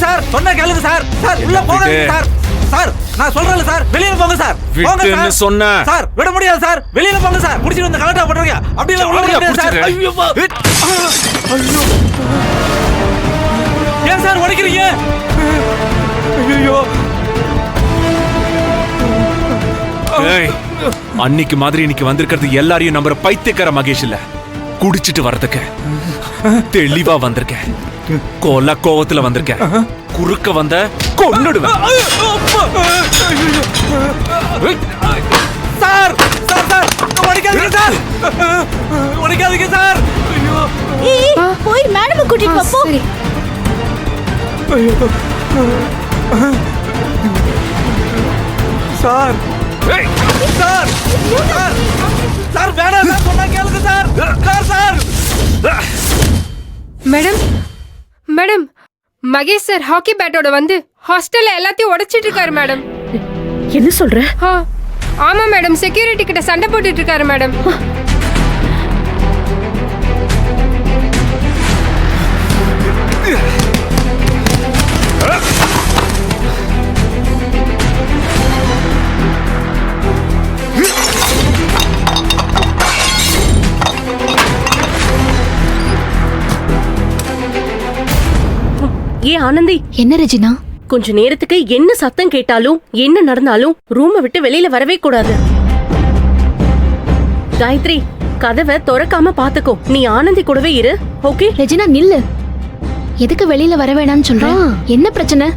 Sir, சொன்னா கேளுங்க sir. Sir உள்ள போகாதீங்க சார். சார் நான் சொல்றேன்ல சார், வெளியில போங்க சார். போங்க விட்டுன்னு சார். சொன்னா. சார் விட முடியாது சார், வெளியில போங்க சார். புடிச்சிட்டு வந்து கலட்டா பண்றீங்க. அப்படி இல்ல உள்ள போங்க சார். ஐயோ ஐயோ. ஏன் சார் உடைக்கிறீங்க? ஐயோ. ஏய், அன்னைக்கு மாதிரி இன்னைக்கு வந்திருக்கிறது எல்லாரையும் நம்புற பைத்தியக்கார மகேஷ் இல்ல. குடிச்சிட்டு வர்றதுக்கு தெளிவா வந்திருக்கேன். கோல கோவத்துல வந்திருக்கேன். குறுக்க வந்த கொன்னுடுவேன். சார் சார் சார் உடைக்காதீங்க சார். உடைக்காதீங்க சார். ஐயோ. போய் மேடம் கூட்டிட்டு வா போ. ஐயோ. சார் சார் சார் சார் வேணாம் சார், சொன்னா கேளுங்க sir. Sir sir madam madam Mahesh sir hockey பேட்டோட வந்து ஹாஸ்டல்ல எல்லாத்தையும் உடைச்சிட்டு இருக்காரு மேடம். என்ன சொல்ற? ஆமா மேடம், செக்யூரிட்டி கிட்ட சண்டை போட்டுட்டு இருக்காரு மேடம். ஏ ஆனந்தி, என்ன ரெஜினா? கொஞ்ச நேரத்துக்கு என்ன சத்தம் கேட்டாலும் என்ன நடந்தாலும் ரூமை விட்டு வெளியில வரவே கூடாது. காயத்ரி, கதவை திறக்காம பாத்துக்கோ. நீ ஆனந்தி கூடவே இரு. ஓகே ரெஜினா நில்லு. எதுக்கு வெளியில வர வேணாம்னு சொல்ற? என்ன பிரச்சனை?